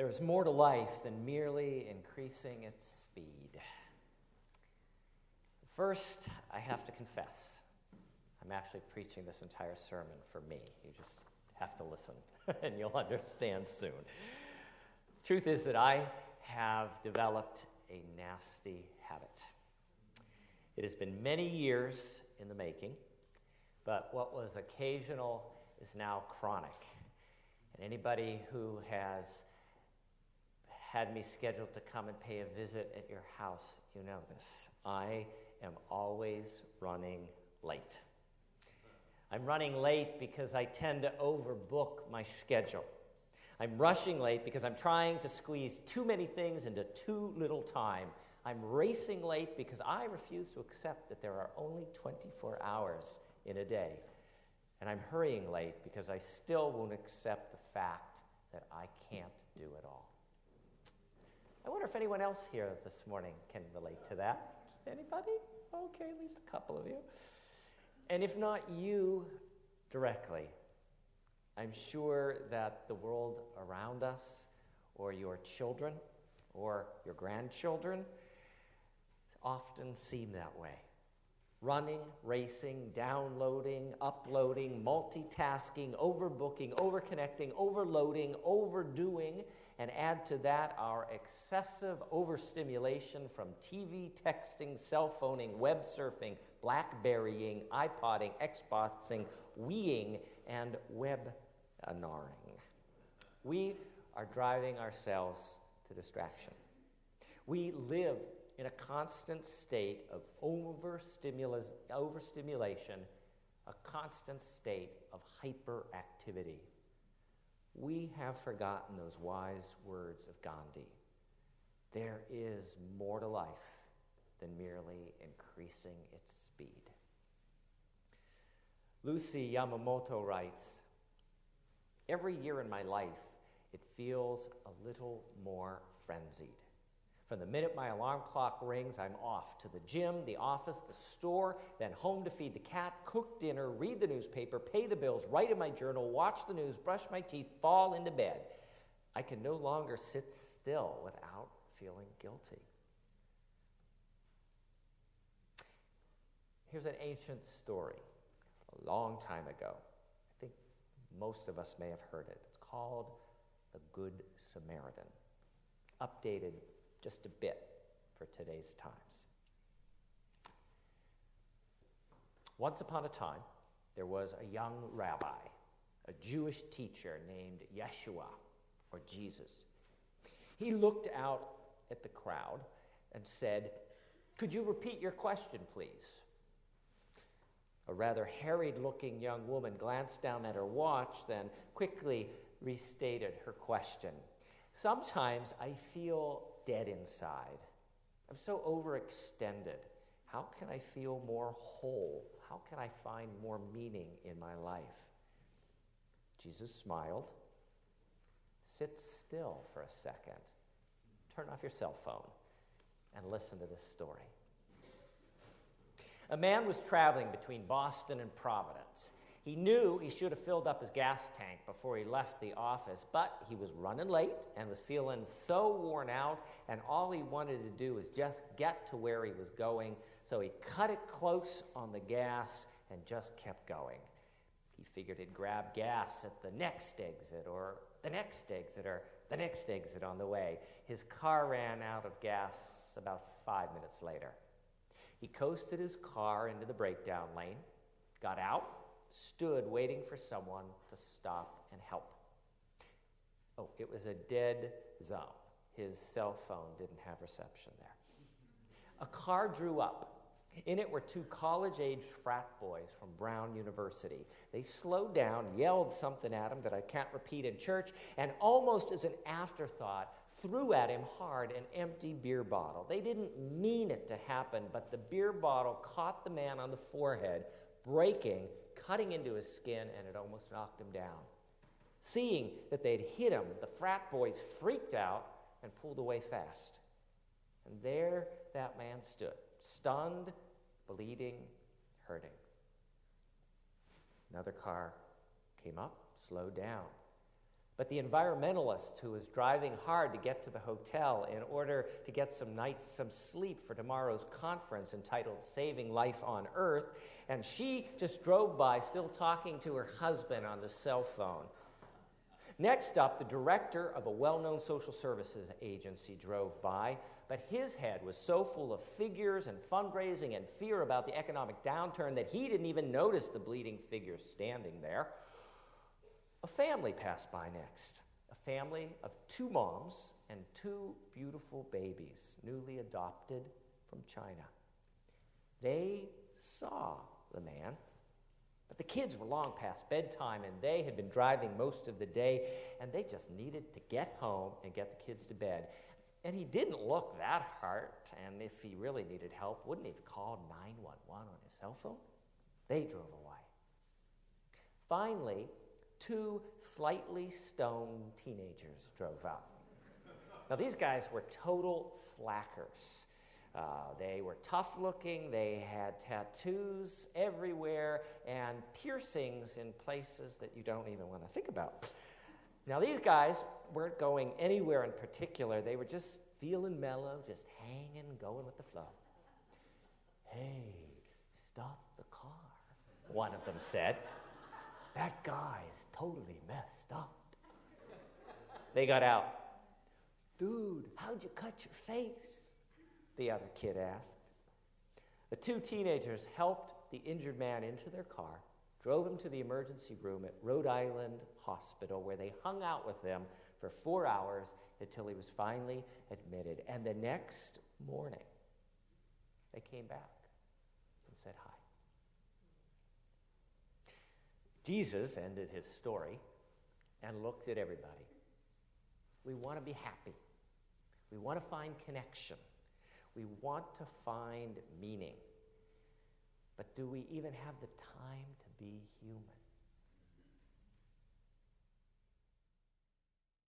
There is more to life than merely increasing its speed. First, I have to confess, I'm actually preaching this entire sermon for me. You just have to listen, and you'll understand soon. Truth is that I have developed a nasty habit. It has been many years in the making, but what was occasional is now chronic. And anybody who has had me scheduled to come and pay a visit at your house, you know this. I am always running late. I'm running late because I tend to overbook my schedule. I'm rushing late because I'm trying to squeeze too many things into too little time. I'm racing late because I refuse to accept that there are only 24 hours in a day. And I'm hurrying late because I still won't accept the fact that I can't do it all. I wonder if anyone else here this morning can relate to that. Anybody? Okay, at least a couple of you. And if not you directly, I'm sure that the world around us, or your children, or your grandchildren, often seem that way. Running, racing, downloading, uploading, multitasking, overbooking, overconnecting, overloading, overdoing, and add to that our excessive overstimulation from TV, texting, cell phoning, web surfing, BlackBerrying, iPodding, Xboxing, Weeing, and webinaring. We are driving ourselves to distraction. We live in a constant state of overstimulation, a constant state of hyperactivity. We have forgotten those wise words of Gandhi. There is more to life than merely increasing its speed. Lucy Yamamoto writes, "Every year in my life, it feels a little more frenzied. From the minute my alarm clock rings, I'm off to the gym, the office, the store, then home to feed the cat, cook dinner, read the newspaper, pay the bills, write in my journal, watch the news, brush my teeth, fall into bed. I can no longer sit still without feeling guilty." Here's an ancient story, a long time ago. I think most of us may have heard it. It's called the Good Samaritan, updated just a bit for today's times. Once upon a time, there was a young rabbi, a Jewish teacher named Yeshua, or Jesus. He looked out at the crowd and said, "Could you repeat your question, please?" A rather harried-looking young woman glanced down at her watch, then quickly restated her question. "Sometimes I feel dead inside. I'm so overextended. How can I feel more whole? How can I find more meaning in my life?" Jesus smiled. "Sit still for a second. Turn off your cell phone and listen to this story." A man was traveling between Boston and Providence. He knew he should have filled up his gas tank before he left the office, but he was running late and was feeling so worn out, and all he wanted to do was just get to where he was going, so he cut it close on the gas and just kept going. He figured he'd grab gas at the next exit, or the next exit, or the next exit on the way. His car ran out of gas about 5 minutes later. He coasted his car into the breakdown lane, got out, stood waiting for someone to stop and help. Oh, it was a dead zone. His cell phone didn't have reception there. A car drew up. In it were two college-age frat boys from Brown University. They slowed down, yelled something at him that I can't repeat in church, and almost as an afterthought, threw at him hard an empty beer bottle. They didn't mean it to happen, but the beer bottle caught the man on the forehead, breaking, cutting into his skin, and it almost knocked him down. Seeing that they'd hit him, the frat boys freaked out and pulled away fast. And there that man stood, stunned, bleeding, hurting. Another car came up, slowed down. But the environmentalist who was driving hard to get to the hotel in order to get some sleep for tomorrow's conference entitled Saving Life on Earth, and she just drove by still talking to her husband on the cell phone. Next up, the director of a well-known social services agency drove by, but his head was so full of figures and fundraising and fear about the economic downturn that he didn't even notice the bleeding figures standing there. A family passed by next, a family of 2 moms and 2 beautiful babies, newly adopted from China. They saw the man, but the kids were long past bedtime, and they had been driving most of the day, and they just needed to get home and get the kids to bed. And he didn't look that hurt, and if he really needed help, wouldn't he have called 911 on his cell phone? They drove away. Finally, 2 slightly stoned teenagers drove up. Now, these guys were total slackers. They were tough-looking, they had tattoos everywhere, and piercings in places that you don't even want to think about. Now, these guys weren't going anywhere in particular. They were just feeling mellow, just hanging, going with the flow. "Hey, stop the car," one of them said. "That guy is totally messed up." They got out. "Dude, how'd you cut your face?" the other kid asked. The 2 teenagers helped the injured man into their car, drove him to the emergency room at Rhode Island Hospital, where they hung out with him for 4 hours until he was finally admitted. And the next morning, they came back and said hi. Jesus ended his story and looked at everybody. We want to be happy. We want to find connection. We want to find meaning. But do we even have the time to be human?